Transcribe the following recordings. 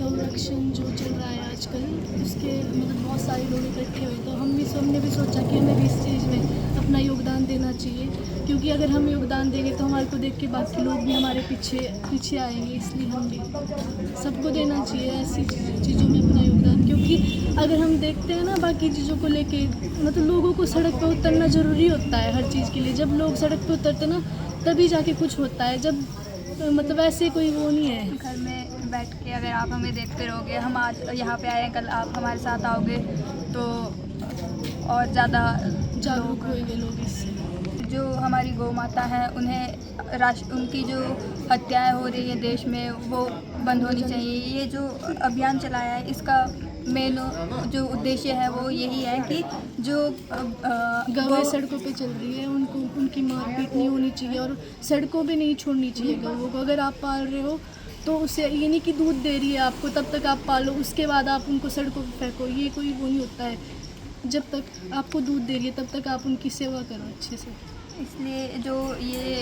गौरक्षण जो चल रहा है आजकल, उसके मतलब बहुत सारे लोग इकट्ठे हुए, तो हमने भी सोचा कि हमें भी इस चीज़ में अपना योगदान देना चाहिए, क्योंकि अगर हम योगदान देंगे तो हमारे को देख के बाकी लोग भी हमारे पीछे आएंगे। इसलिए हम भी सबको देना चाहिए ऐसी चीज़ों में अपना योगदान, क्योंकि अगर हम देखते हैं ना बाकी चीज़ों को लेके, मतलब लोगों को सड़क पर उतरना ज़रूरी होता है हर चीज़ के लिए। जब लोग सड़क पर उतरते ना तभी जाके कुछ होता है, जब मतलब ऐसे कोई वो नहीं है। घर में बैठ के अगर आप हमें देखते रहोगे, हम आज यहाँ पे आए हैं, कल आप हमारे साथ आओगे तो और ज़्यादा जागरूक होंगे लोग इससे। जो हमारी गौ माता है उन्हें उनकी जो हत्याएं हो रही है देश में, वो बंद होनी चाहिए। ये जो अभियान चलाया है, इसका मेन जो उद्देश्य है वो यही है कि जो गौएं सड़कों पे चल रही है उनकी मारपीट नहीं होनी चाहिए, और सड़कों पे नहीं छोड़नी चाहिए गौओं को। अगर आप पाल रहे हो तो उसे ये नहीं कि दूध दे रही है आपको तब तक आप पालो, उसके बाद आप उनको सड़कों पे फेंको, ये कोई वो नहीं होता है। जब तक आपको दूध दे रही है तब तक आप उनकी सेवा करो अच्छे से। इसलिए जो ये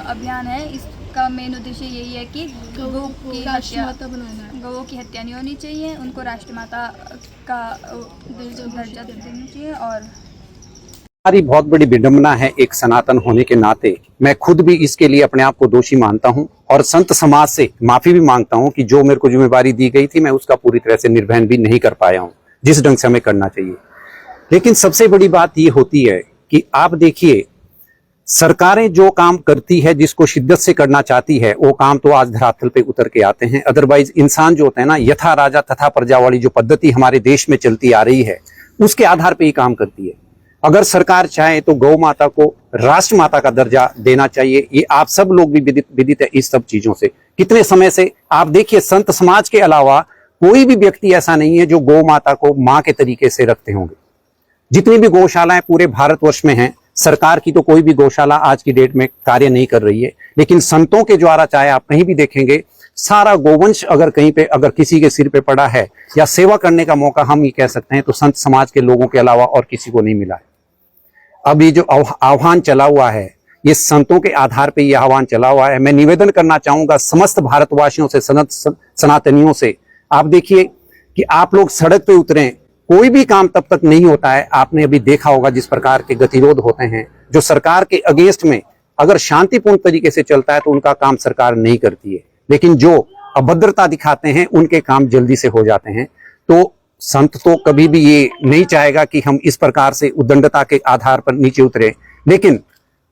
अभियान है, इसका मेन उद्देश्य यही है कि गौ की राष्ट्रमाता बनाना है। गौओं की हत्या नहीं होनी चाहिए, उनको राष्ट्रमाता का दर्जा देना चाहिए। और हमारी बहुत बड़ी विडंबना है एक सनातन होने के नाते, मैं खुद भी इसके लिए अपने आप को दोषी मानता हूं और संत समाज से माफी भी मांगता हूं कि जो मेरे को जिम्मेवारी दी गई थी मैं उसका पूरी तरह से निर्वहन भी नहीं कर पाया हूं जिस ढंग से हमें करना चाहिए। लेकिन सबसे बड़ी बात ये होती है कि आप देखिए, सरकारें जो काम करती है, जिसको शिद्दत से करना चाहती है, वो काम तो आज धरातल पे उतर के आते हैं। अदरवाइज इंसान जो होता है ना, यथा राजा तथा प्रजा वाली जो पद्धति हमारे देश में चलती आ रही है, उसके आधार पे ही काम करती है। अगर सरकार चाहे तो गौ माता को राष्ट्र माता का दर्जा देना चाहिए। ये आप सब लोग भी विदित है इस सब चीजों से। कितने समय से आप देखिए, संत समाज के अलावा कोई भी व्यक्ति ऐसा नहीं है जो गौ माता को मां के तरीके से रखते होंगे। जितनी भी गौशालाएं पूरे भारतवर्ष में हैं, सरकार की तो कोई भी गौशाला आज की डेट में कार्य नहीं कर रही है, लेकिन संतों के द्वारा चाहे आप कहीं भी देखेंगे, सारा गोवंश अगर कहीं पे अगर किसी के सिर पे पड़ा है या सेवा करने का मौका हम ये कह सकते हैं तो संत समाज के लोगों के अलावा और किसी को नहीं मिला है। अब ये जो आह्वान चला हुआ है, ये संतों के आधार पे ये आह्वान चला हुआ है। मैं निवेदन करना चाहूंगा समस्त भारतवासियों से, सनातनियों से, आप देखिए कि आप लोग सड़क पे उतरें, कोई भी काम तब तक नहीं होता है। आपने अभी देखा होगा जिस प्रकार के गतिरोध होते हैं, जो सरकार के अगेंस्ट में अगर शांतिपूर्ण तरीके से चलता है तो उनका काम सरकार नहीं करती है, लेकिन जो अभद्रता दिखाते हैं उनके काम जल्दी से हो जाते हैं। तो संत तो कभी भी ये नहीं चाहेगा कि हम इस प्रकार से उद्दंडता के आधार पर नीचे उतरे, लेकिन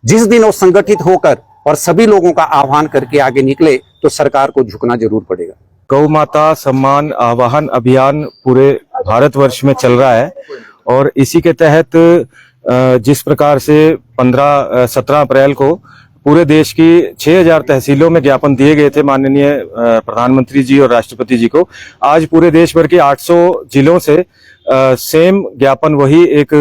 जिस दिन वो संगठित होकर और सभी लोगों का आह्वान करके आगे निकले तो सरकार को झुकना जरूर पड़ेगा। गौ माता सम्मान आवाहन अभियान पूरे भारतवर्ष में चल रहा है, और इसी के तहत जिस प्रकार से 17 अप्रैल को पूरे देश की 6000 तहसीलों में ज्ञापन दिए गए थे माननीय प्रधानमंत्री जी और राष्ट्रपति जी को, आज पूरे देश भर के 800 जिलों से सेम ज्ञापन वही एक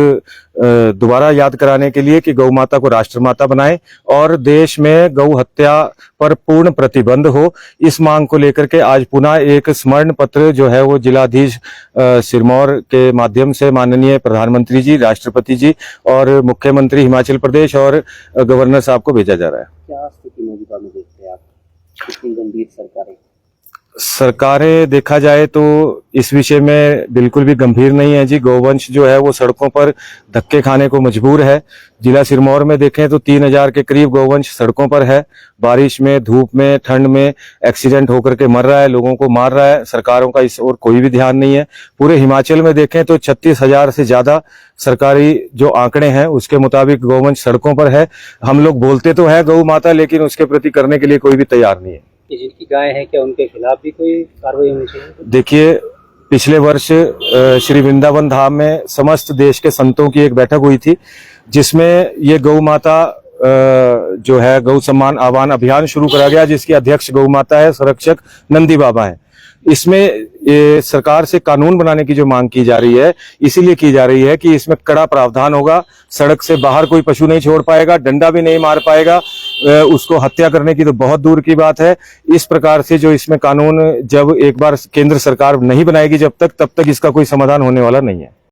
दोबारा याद कराने के लिए कि गौ माता को राष्ट्रमाता बनाएं और देश में गौ हत्या पर पूर्ण प्रतिबंध हो, इस मांग को लेकर के आज पुनः एक स्मरण पत्र जो है वो जिलाधीश सिरमौर के माध्यम से माननीय प्रधानमंत्री जी, राष्ट्रपति जी और मुख्यमंत्री हिमाचल प्रदेश और गवर्नर साहब को भेजा जा रहा है। क्या स्थिति मौजूदा में देखते हैं आप? कितनी गंभीर सरकारें देखा जाए तो इस विषय में बिल्कुल भी गंभीर नहीं है जी। गौवंश जो है वो सड़कों पर धक्के खाने को मजबूर है। जिला सिरमौर में देखें तो 3000 के करीब गौवंश सड़कों पर है। बारिश में, धूप में, ठंड में एक्सीडेंट होकर के मर रहा है, लोगों को मार रहा है। सरकारों का इस ओर कोई भी ध्यान नहीं है। पूरे हिमाचल में देखें तो 36000 से ज्यादा सरकारी जो आंकड़े हैं उसके मुताबिक गौवंश सड़कों पर है। हम लोग बोलते तो है गौ माता, लेकिन उसके प्रति करने के लिए कोई भी तैयार नहीं है। जिनकी गाय है क्या उनके खिलाफ भी कोई कार्रवाई होनी चाहिए? देखिए, पिछले वर्ष श्री वृंदावन धाम में समस्त देश के संतों की एक बैठक हुई थी, जिसमें ये गौ माता जो है गौ सम्मान आह्वान अभियान शुरू करा गया, जिसकी अध्यक्ष गौ माता है, संरक्षक नंदी बाबा है। इसमें ये सरकार से कानून बनाने की जो मांग की जा रही है, इसीलिए की जा रही है कि इसमें कड़ा प्रावधान होगा। सड़क से बाहर कोई पशु नहीं छोड़ पाएगा, डंडा भी नहीं मार पाएगा, उसको हत्या करने की तो बहुत दूर की बात है। इस प्रकार से जो इसमें कानून जब एक बार केंद्र सरकार नहीं बनाएगी तब तक इसका कोई समाधान होने वाला नहीं है।